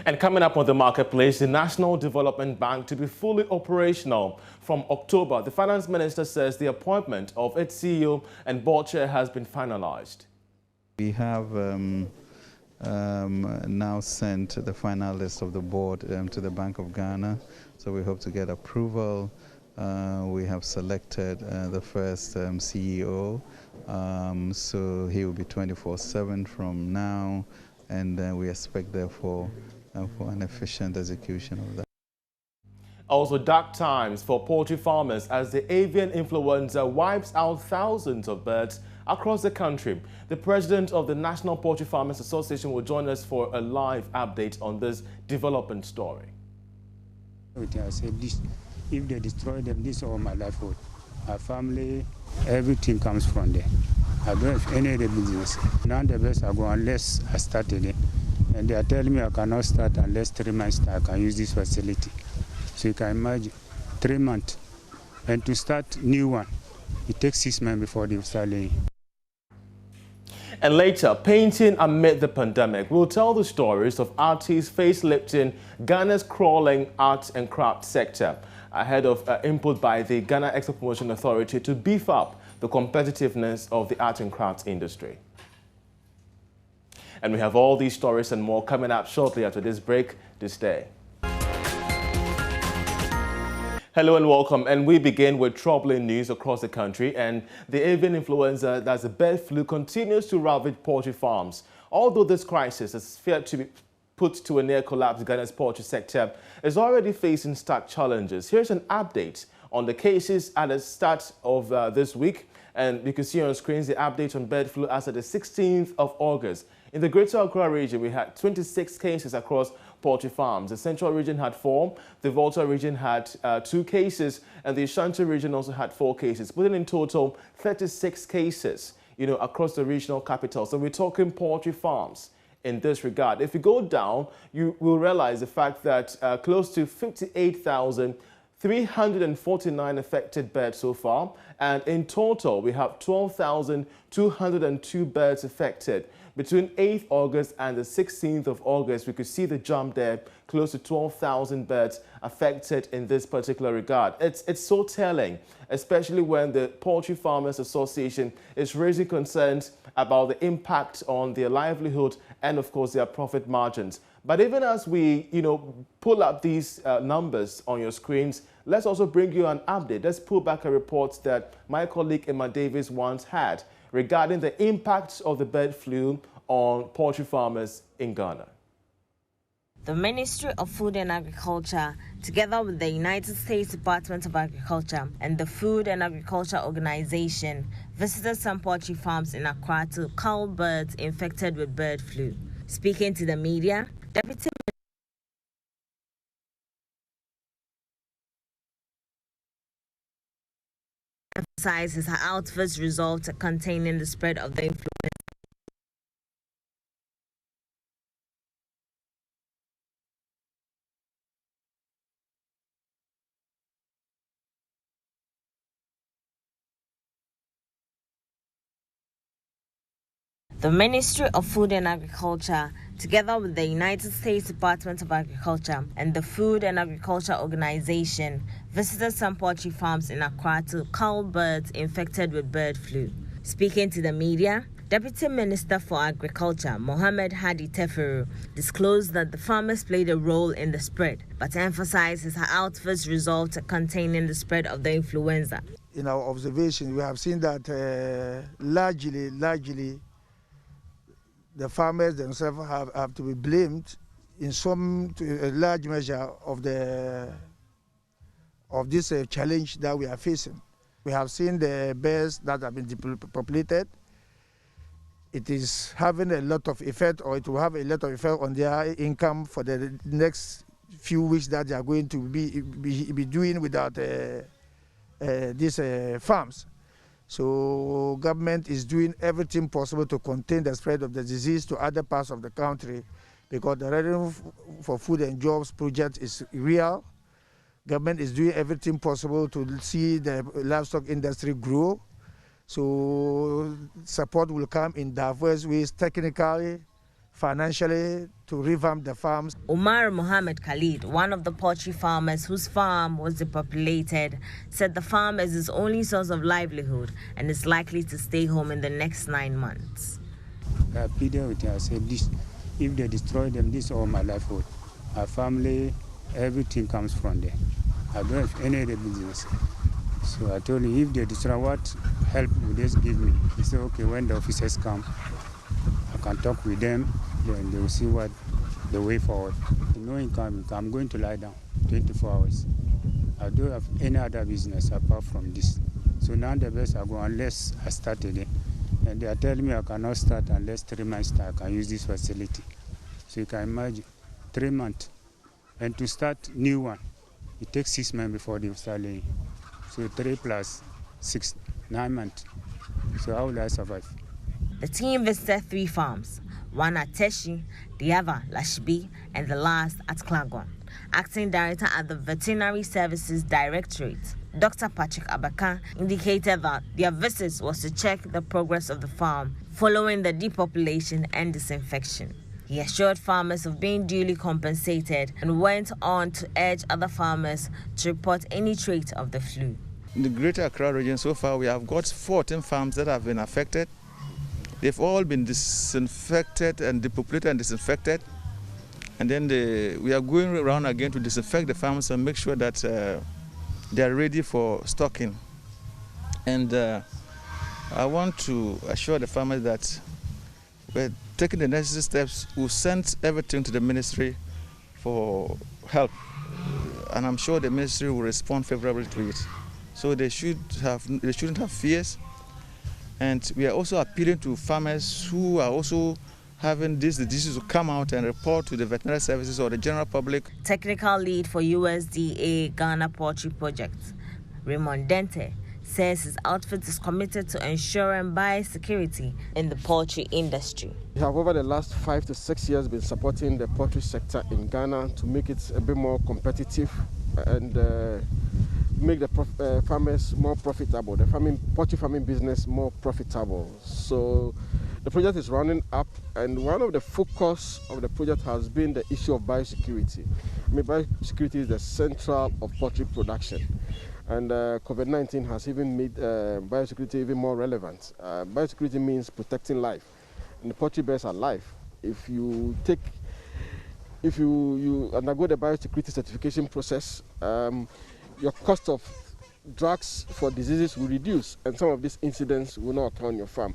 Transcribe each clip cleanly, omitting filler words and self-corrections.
And coming up on the marketplace, the National Development Bank to be fully operational from October. The finance minister says the appointment of its CEO and board chair has been finalized. We have now sent the final list of the board to the Bank of Ghana, so we hope to get approval. We have selected the first CEO, so he will be 24/7 from now, and we expect therefore for an efficient execution of that. Also, dark times for poultry farmers as the avian influenza wipes out thousands of birds across the country. The president of the National Poultry Farmers Association will join us for a live update on this development story. I said this, if they destroy them, this is all my livelihood. My family, everything comes from there. I don't have any other business. Now the best I go unless I started it. And they are telling me I cannot start unless 3 months I can use this facility. So you can imagine, 3 months. And to start new one, it takes 6 months before they start laying. And later, painting amid the pandemic. We'll tell the stories of artists facelifting Ghana's crawling arts and craft sector ahead of input by the Ghana Export Promotion Authority to beef up the competitiveness of the art and crafts industry. And we have all these stories and more coming up shortly after this break. This day. Hello and welcome, and we begin with troubling news across the country, and the avian influenza, that's the bird flu, continues to ravage poultry farms. Although this crisis is feared to be put to a near collapse, Ghana's poultry sector is already facing stark challenges. Here's an update on the cases at the start of this week, and you can see on screens the update on bird flu as of the 16th of August. In the Greater Accra region, we had 26 cases across poultry farms. The Central region had 4, the Volta region had 2 cases, and the Ashanti region also had 4 cases, putting in total 36 cases, across the regional capital. So we're talking poultry farms in this regard. If you go down, you will realize the fact that close to 58,349 affected birds so far, and in total we have 12,202 birds affected. Between 8th August and the 16th of August, we could see the jump there, close to 12,000 birds affected in this particular regard. It's so telling, especially when the Poultry Farmers Association is raising concerns about the impact on their livelihood and, of course, their profit margins. But even as we, pull up these numbers on your screens, let's also bring you an update. Let's pull back a report that my colleague Emma Davis once had regarding the impact of the bird flu on poultry farmers in Ghana. The Ministry of Food and Agriculture, together with the United States Department of Agriculture and the Food and Agriculture Organization, visited some poultry farms in Accra to cull birds infected with bird flu. Speaking to the media, Deputy emphasizes her outfit's resolve to containing the spread of the influenza. The Ministry of Food and Agriculture, together with the United States Department of Agriculture and the Food and Agriculture Organization, visited some poultry farms in Accra to cull birds infected with bird flu. Speaking to the media, Deputy Minister for Agriculture, Mohammed Hadi Teferu, disclosed that the farmers played a role in the spread, but emphasizes her outfit's resolve to containing the spread of the influenza. In our observation, we have seen that largely, the farmers themselves have to be blamed in a large measure of this challenge that we are facing. We have seen the birds that have been depopulated. It is having a lot of effect, or it will have a lot of effect on their income for the next few weeks that they are going to be doing without these farms. So government is doing everything possible to contain the spread of the disease to other parts of the country, because the Revenue for Food and Jobs project is real. Government is doing everything possible to see the livestock industry grow. So support will come in diverse ways, technically, financially, to revamp the farms. Umar Mohammed Khalid, one of the poultry farmers whose farm was depopulated, said the farm is his only source of livelihood and is likely to stay home in the next 9 months. I pleaded with him. I said, this, if they destroy them, this is all my livelihood. Our family, everything comes from there. I don't have any other business. So I told him, if they destroy, what help would they give me? He said, okay, when the officers come, I can talk with them, then they will see what the way forward. No income, I'm going to lie down 24 hours. I don't have any other business apart from this. So now the best I go unless I start again. And they are telling me I cannot start unless 3 months I can use this facility. So you can imagine, 3 months. And to start new one, it takes 6 months before they start laying. So 3 plus 6, 9 months. So how will I survive? The team visited 3 farms, one at Teshi, the other Lashbi, and the last at Klagon. Acting Director at the Veterinary Services Directorate, Dr. Patrick Abaka, indicated that their visit was to check the progress of the farm following the depopulation and disinfection. He assured farmers of being duly compensated and went on to urge other farmers to report any trait of the flu. In the Greater Accra region, so far we have got 14 farms that have been affected. They've all been disinfected and depopulated and disinfected. And then we are going around again to disinfect the farms and make sure that they are ready for stocking. And I want to assure the farmers that we're taking the necessary steps. We'll send everything to the ministry for help. And I'm sure the ministry will respond favorably to it. So they shouldn't have fears. And we are also appealing to farmers who are also having this disease to come out and report to the veterinary services or the general public. Technical lead for USDA Ghana Poultry Project, Raymond Dente, says his outfit is committed to ensuring biosecurity in the poultry industry. We have over the last 5 to 6 years been supporting the poultry sector in Ghana to make it a bit more competitive and make the farmers more profitable, the poultry farming business more profitable. So the project is running up, and one of the focus of the project has been the issue of biosecurity. I mean, biosecurity is the central of poultry production, and COVID-19 has even made biosecurity even more relevant. Biosecurity means protecting life, and the poultry birds are life. If you undergo the biosecurity certification process, your cost of drugs for diseases will reduce, and some of these incidents will not occur on your farm.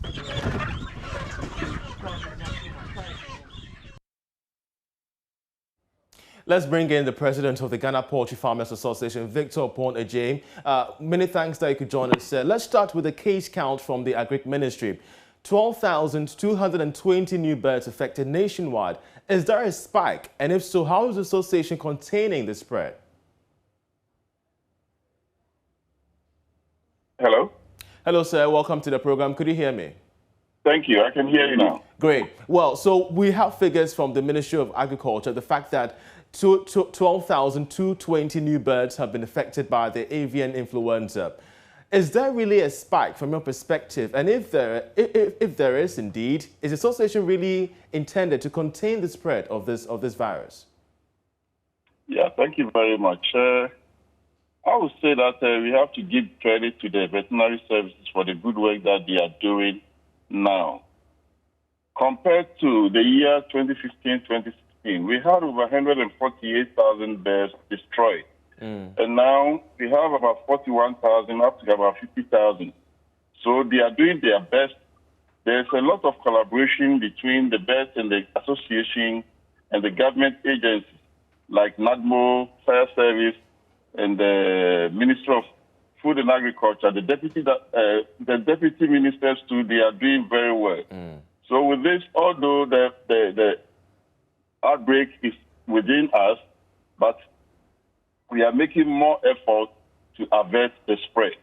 Let's bring in the president of the Ghana Poultry Farmers Association, Victor Pon Ajay. Many thanks that you could join us. Let's start with the case count from the Agric Ministry. 12,220 new birds affected nationwide. Is there a spike? And if so, how is the association containing the spread? Hello? Hello, sir. Welcome to the program. Could you hear me? Thank you. I can hear you now. Great. Well, so we have figures from the Ministry of Agriculture, the fact that 12,220 new birds have been affected by the avian influenza. Is there really a spike from your perspective? And if there is indeed, is the association really intended to contain the spread of this virus? Yeah, thank you very much. I would say that we have to give credit to the veterinary services for the good work that they are doing now. Compared to the year 2015-2016, we had over 148,000 birds destroyed. And now we have about 41,000 up to about 50,000. So they are doing their best. There's a lot of collaboration between the birds and the association and the government agencies like NADMO, Fire Service, and the Ministry of Food and Agriculture, the deputy ministers too, they are doing very well. So with this, although the outbreak is within us, but we are making more effort to avert the spread.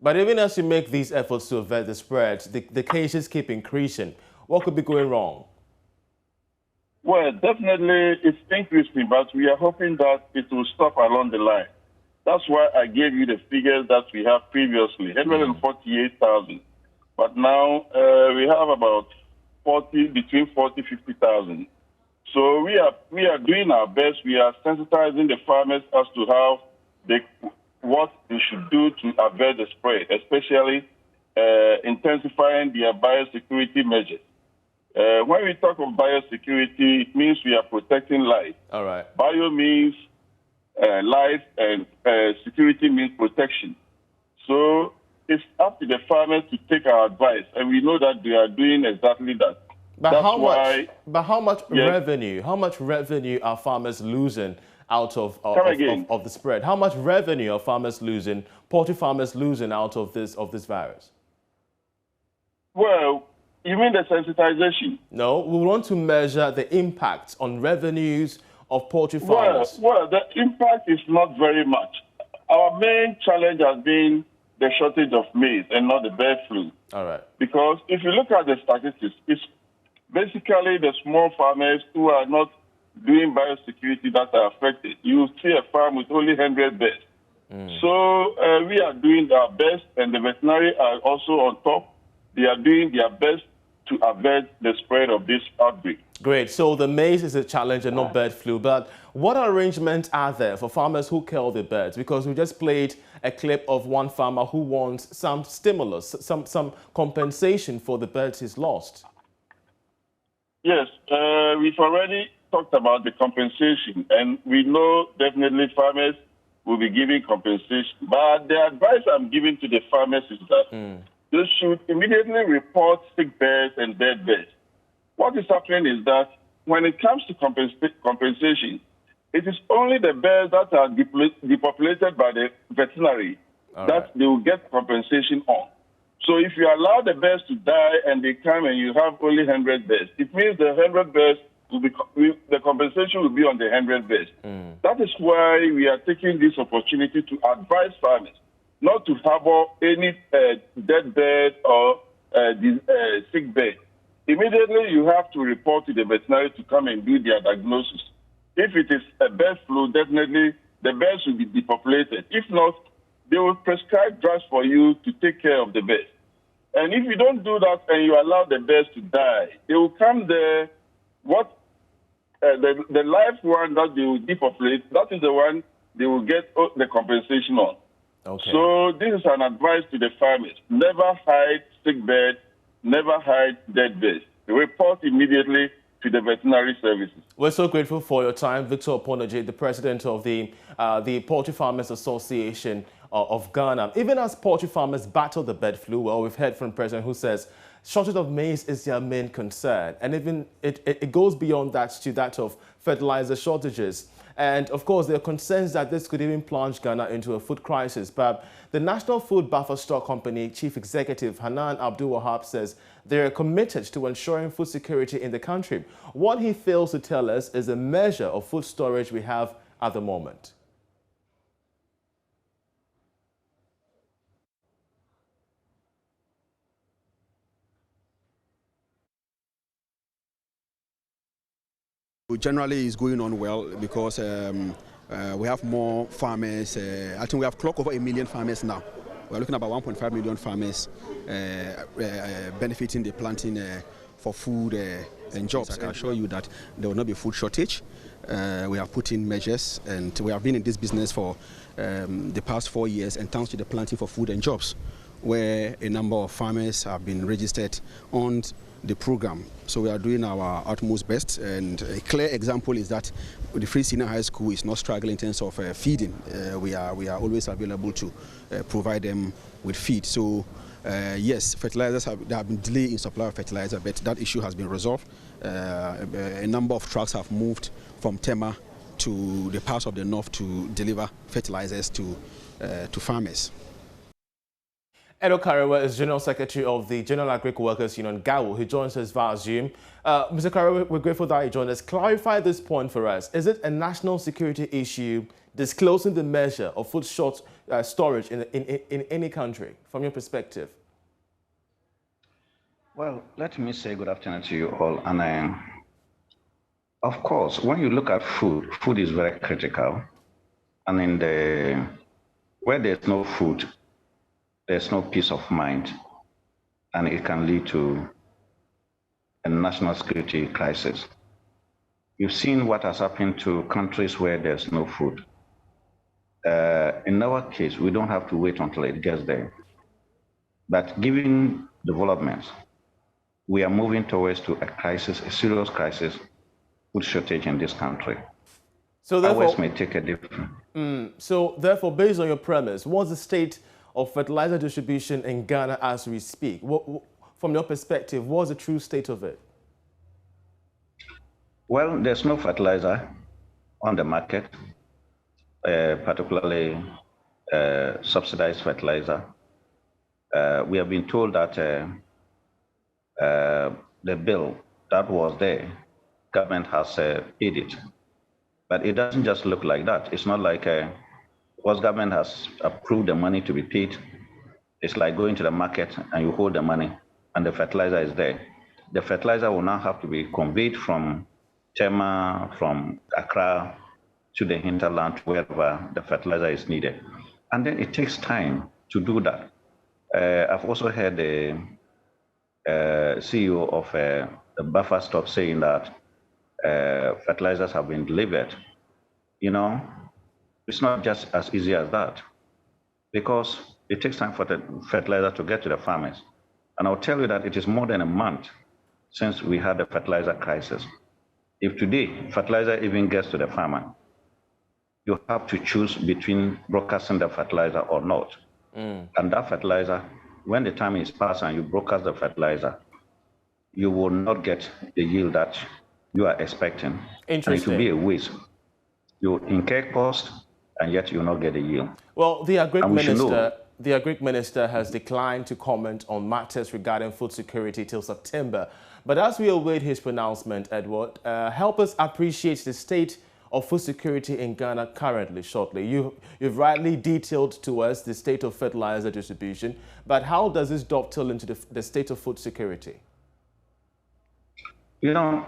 But even as you make these efforts to avert the spread, the cases keep increasing. What could be going wrong? Well, definitely it's increasing, but we are hoping that it will stop along the line. That's why I gave you the figures that we have previously, 148,000. But now we have about between 40,000 and 50,000. So we are doing our best. We are sensitizing the farmers as to how what they should do to avoid the spread, especially intensifying their biosecurity measures. When we talk of biosecurity, it means we are protecting life. All right. Bio means life, and security means protection. So it's up to the farmers to take our advice, and we know that they are doing exactly that. But That's how why, much? But how much yes. revenue? How much revenue are farmers losing out of the spread? How much revenue are farmers losing? Poultry farmers losing out of this virus? Well, you mean the sensitization? No, we want to measure the impact on revenues of poultry farmers. Well, the impact is not very much. Our main challenge has been the shortage of maize and not the bird flu. All right. Because if you look at the statistics, it's basically the small farmers who are not doing biosecurity that are affected. You see a farm with only 100 birds. So we are doing our best, and the veterinary are also on top. They are doing their best to avoid the spread of this outbreak. Great. So the maize is a challenge and not bird flu. But what arrangements are there for farmers who kill the birds? Because we just played a clip of one farmer who wants some stimulus, some compensation for the birds he's lost. Yes, we've already talked about the compensation, and we know definitely farmers will be giving compensation. But the advice I'm giving to the farmers is that they should immediately report sick birds and dead birds. What is happening is that when it comes to compensation, it is only the birds that are depopulated by the veterinary that they will get compensation on. So if you allow the birds to die and they come and you have only 100 birds, it means the 100 birds will be, the compensation will be on the 100 birds. That is why we are taking this opportunity to advise farmers not to harbor any dead bird or sick bird. Immediately you have to report to the veterinary to come and do their diagnosis. If it is a bird flu, definitely the birds will be depopulated. If not, they will prescribe drugs for you to take care of the birds. And if you don't do that and you allow the birds to die, they will come there. The live one that they will depopulate, that is the one they will get the compensation on. Okay. So this is an advice to the farmers. Never hide sick birds, never hide dead birds. Report immediately to the veterinary services. We're so grateful for your time, Victor Oponoje, the president of the Poultry Farmers Association of Ghana. Even as poultry farmers battle the bird flu, well, we've heard from the president who says shortage of maize is their main concern. And even it goes beyond that to that of fertilizer shortages. And of course, there are concerns that this could even plunge Ghana into a food crisis. But the National Food Buffer Stock Company Chief Executive Hanan Abdul Wahab says they are committed to ensuring food security in the country. What he fails to tell us is the measure of food storage we have at the moment. Generally, it's going on well because we have more farmers. I think we have clocked over 1 million farmers now. We're looking at about 1.5 million farmers benefiting the planting for food and jobs. I can assure you that there will not be food shortage. We have put in measures, and we have been in this business for the past 4 years, and thanks to the planting for food and jobs, where a number of farmers have been registered on the program. So we are doing our utmost best, and a clear example is that the Free Senior High School is not struggling in terms of feeding. We are always available to provide them with feed. So yes, fertilizers there have been delay in supply of fertilizer, but that issue has been resolved. A number of trucks have moved from Tema to the parts of the north to deliver fertilizers to farmers. Edo Karewa is General Secretary of the General Agric Workers Union, GAWU. He joins us via Zoom. Mr. Karewa, we're grateful that you joined us. Clarify this point for us. Is it a national security issue disclosing the measure of food storage in any country, from your perspective? Well, let me say good afternoon to you all. And of course, when you look at food, food is very critical. And where there's no food, there's no peace of mind, and it can lead to a national security crisis. You've seen what has happened to countries where there's no food. In our case, we don't have to wait until it gets there. But given developments, we are moving towards to a crisis, a serious crisis, food shortage in this country. So therefore, ours may take a different. So therefore, based on your premise, what's the state of fertilizer distribution in Ghana as we speak? From your perspective, what's the true state of it? Well, there's no fertilizer on the market, particularly subsidized fertilizer. We have been told that the bill that was there, government has paid it. But it doesn't just look like that. It's not like once government has approved the money to be paid, it's like going to the market and you hold the money and the fertilizer is there. The fertilizer will now have to be conveyed from Tema, from Accra to the hinterland, wherever the fertilizer is needed. And then it takes time to do that. I've also heard the CEO of the buffer stock saying that fertilizers have been delivered. You know, it's not just as easy as that, because it takes time for the fertilizer to get to the farmers. And I'll tell you that it is more than a month since we had the fertilizer crisis. If today fertilizer even gets to the farmer, you have to choose between broadcasting the fertilizer or not. And that fertilizer, when the time is past and you broadcast the fertilizer, you will not get the yield that you are expecting. And it will be a waste. You incur cost, and yet you will not get the yield. Well, the Agric Minister has declined to comment on matters regarding food security till September. But as we await his pronouncement, Edward, help us appreciate the state of food security in Ghana currently, shortly. You've rightly detailed to us the state of fertilizer distribution, but how does this dovetail into the state of food security? You know,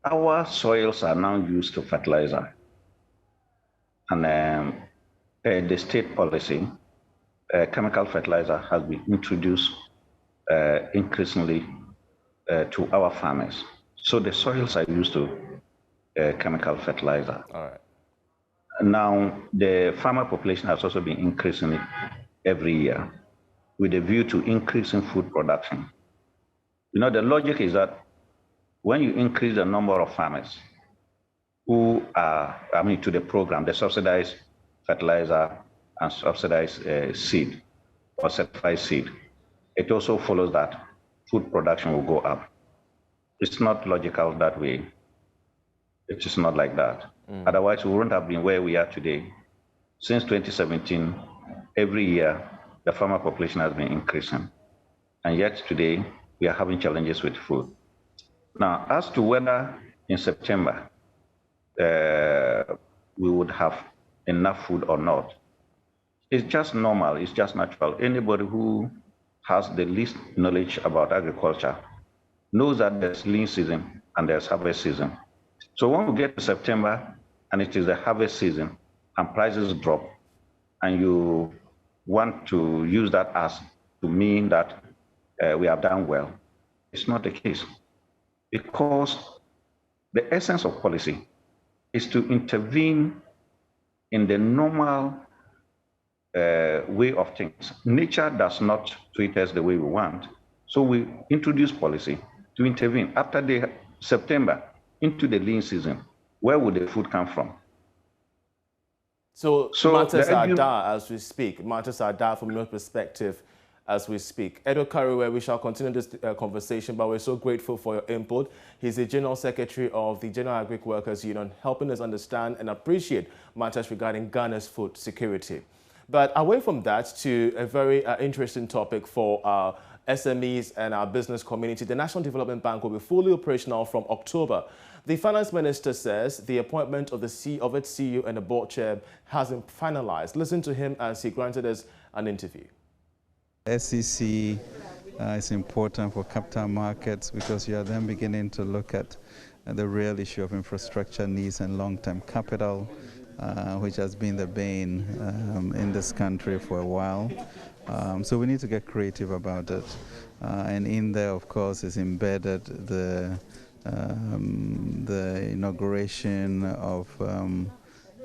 our soils are now used to fertilizer. And the state policy, chemical fertilizer has been introduced increasingly to our farmers. So the soils are used to chemical fertilizer. All right. Now, the farmer population has also been increasing every year with a view to increasing food production. You know, the logic is that when you increase the number of farmers who are, to the program, the subsidized fertilizer and subsidized seed or certified seed, it also follows that food production will go up. It's not logical that way. It is not like that. Otherwise, we wouldn't have been where we are today. Since 2017, every year, the farmer population has been increasing. And yet today, we are having challenges with food. Now, as to whether in September we would have enough food or not, it's just normal, it's just natural. Anybody who has the least knowledge about agriculture knows that there's lean season and there's harvest season. So when we get to September and it is the harvest season and prices drop, and you want to use that as to mean that we have done well, it's not the case. Because the essence of policy is to intervene in the normal way of things. Nature does not treat us the way we want. So we introduce policy to intervene. After the September, into the lean season, where would the food come from? So matters are dire as we speak. Matters are dire from your perspective as we speak. Edo Kariwe, we shall continue this conversation, but we're so grateful for your input. He's the General Secretary of the General Agric Workers Union, helping us understand and appreciate matters regarding Ghana's food security. But away from that, to a very interesting topic for our SMEs and our business community, the National Development Bank will be fully operational from October. The Finance Minister says the appointment of its CEO and the board chair hasn't finalized. Listen to him as he granted us an interview. SEC is important for capital markets because you are then beginning to look at the real issue of infrastructure needs and long-term capital, which has been the bane in this country for a while. So we need to get creative about it. And in there, of course, is embedded the the inauguration of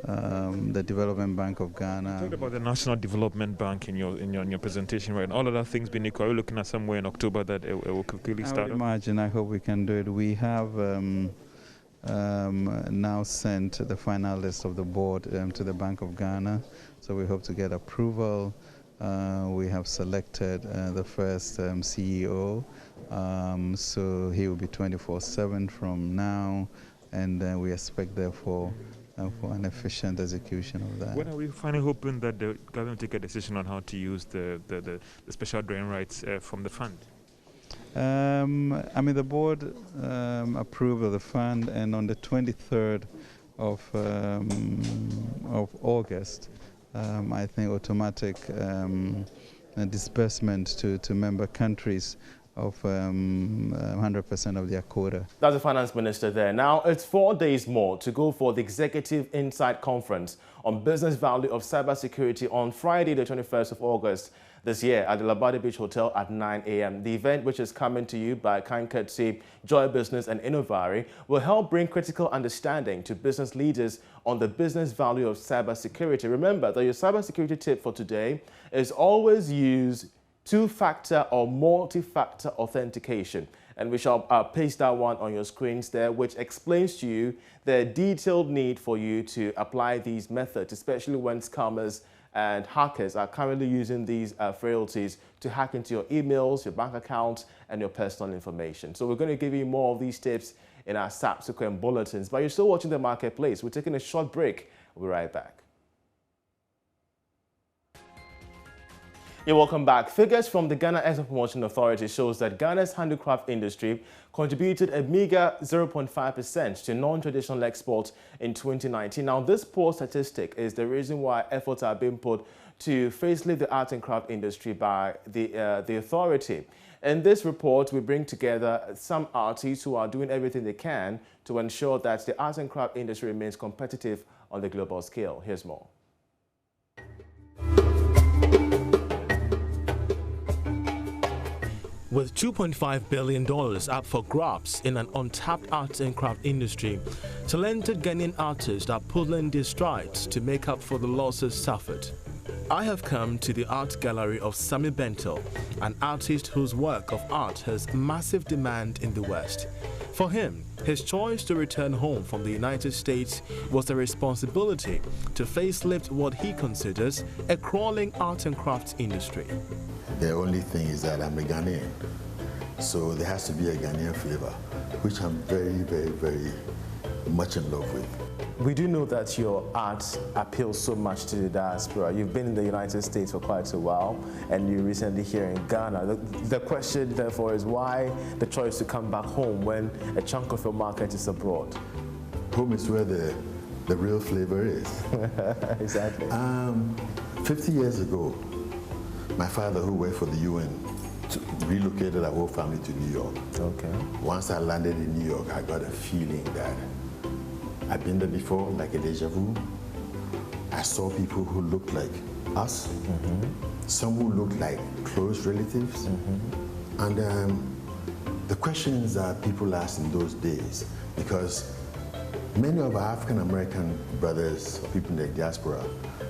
the Development Bank of Ghana. You talked about the National Development Bank in your presentation, right? And all of that things being equal, are we looking at somewhere in October that it will quickly start? I would imagine. I hope we can do it. We have now sent the final list of the board to the Bank of Ghana, so we hope to get approval. We have selected the first CEO, so he will be 24/7 from now, and we expect therefore for an efficient execution of that. When are we finally hoping that the government will take a decision on how to use the special drawing rights from the fund? I mean, the board approved of the fund, and on the 23rd of August, I think automatic disbursement to member countries of 100% of their quota. That's the finance minister there. Now, it's 4 days more to go for the Executive Insight Conference on business value of cybersecurity on Friday, the 21st of August this year at the Labadi Beach Hotel at 9 a.m. The event, which is coming to you by kind courtesy Joy Business and Innovari, will help bring critical understanding to business leaders on the business value of cybersecurity. Remember that your cybersecurity tip for today is always use two-factor or multi-factor authentication. And we shall paste that one on your screens there, which explains to you the detailed need for you to apply these methods, especially when scammers and hackers are currently using these frailties to hack into your emails, your bank accounts, and your personal information. So we're going to give you more of these tips in our subsequent bulletins. But you're still watching The Marketplace. We're taking a short break. We'll be right back. Yeah, welcome back. Figures from the Ghana Export Promotion Authority shows that Ghana's handicraft industry contributed a meager 0.5% to non-traditional exports in 2019. Now, this poor statistic is the reason why efforts are being put to facelift the art and craft industry by the authority. In this report, we bring together some artists who are doing everything they can to ensure that the art and craft industry remains competitive on the global scale. Here's more. With $2.5 billion up for grabs in an untapped arts and craft industry, talented Ghanaian artists are pulling their strides to make up for the losses suffered. I have come to the art gallery of Sami Bentel, an artist whose work of art has massive demand in the West. For him, his choice to return home from the United States was the responsibility to facelift what he considers a crawling art and crafts industry. The only thing is that I'm a Ghanaian, so there has to be a Ghanaian flavor, which I'm very, very, very much in love with. We do know that your art appeals so much to the diaspora. You've been in the United States for quite a while, and you're recently here in Ghana. The question, therefore, is why the choice to come back home when a chunk of your market is abroad? Home is where the real flavor is. Exactly. 50 years ago, my father, who worked for the UN, relocated our whole family to New York. Okay. Once I landed in New York, I got a feeling that I've been there before, like a deja vu. I saw people who looked like us, some who looked like close relatives. And the questions that people asked in those days, because many of our African-American brothers, people in the diaspora,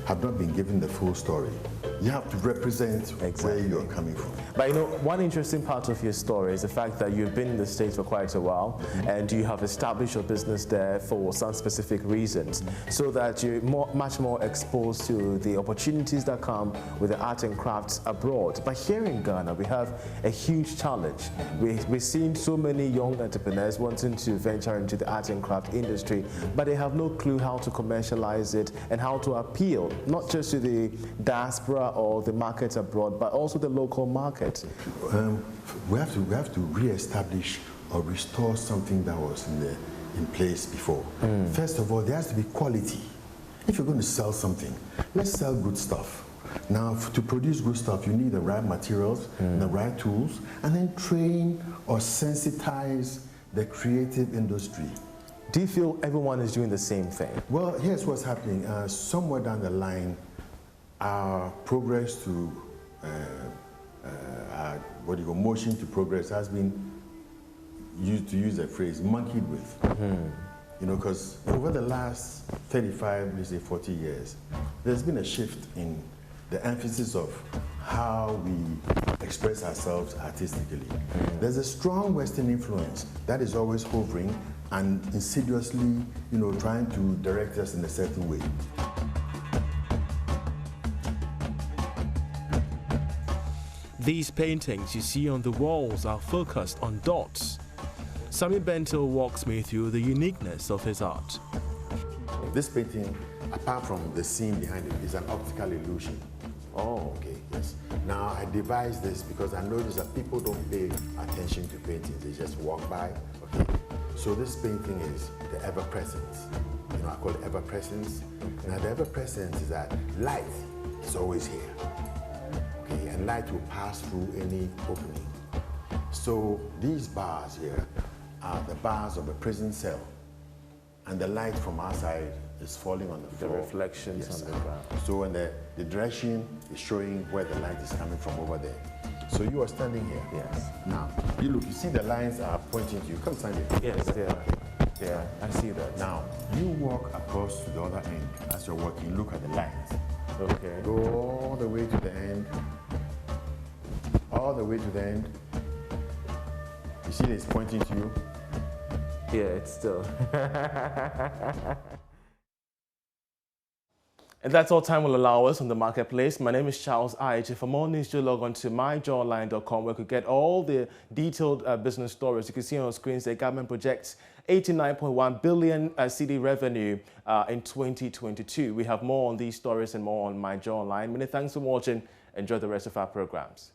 have not been given the full story. You have to represent where you're coming from. But you know, one interesting part of your story is the fact that you've been in the States for quite a while, and you have established your business there for some specific reasons, so that you're much more exposed to the opportunities that come with the art and crafts abroad. But here in Ghana, we have a huge challenge. We've seen so many young entrepreneurs wanting to venture into the art and craft industry, but they have no clue how to commercialize it and how to appeal, not just to the diaspora or the markets abroad, but also the local market. We have to re-establish or restore something that was in place before. First of all, there has to be quality. If you're going to sell something, let's sell good stuff. Now, to produce good stuff, you need the right materials, the right tools, and then train or sensitize the creative industry. Do you feel everyone is doing the same thing? Well, here's what's happening. Somewhere down the line, our progress to motion to progress has been to use the phrase, monkeyed with. You know, because over the last 35, let's say 40 years, there's been a shift in the emphasis of how we express ourselves artistically. There's a strong Western influence that is always hovering and insidiously, you know, trying to direct us in a certain way. These paintings you see on the walls are focused on dots. Sammy Bento walks me through the uniqueness of his art. This painting, apart from the scene behind it, is an optical illusion. Oh. Okay, yes. Now, I devised this because I noticed that people don't pay attention to paintings. They just walk by, okay? So this painting is the ever-presence. You know, I call it ever-presence. Now, the ever-presence is that light is always here, okay? And light will pass through any opening. So these bars here are the bars of a prison cell, and the light from outside is falling on the floor. The reflections on the ground. So when the direction is showing where the light is coming from over there. So you are standing here. Yes. Now, you look, you see the lines are pointing to you. Come stand here. Yes, yeah, I see that. Now, you walk across to the other end. As you're walking, look at the lines. Okay. Go all the way to the end. All the way to the end. You see it's pointing to you? Yeah, it's still. And that's all time will allow us on the marketplace. My name is Charles Aich. For more news, do log on to myjoyonline.com, where you could get all the detailed business stories. You can see on screens the government projects 89.1 billion CD revenue in 2022. We have more on these stories and more on My Joy Online. Many thanks for watching. Enjoy the rest of our programs.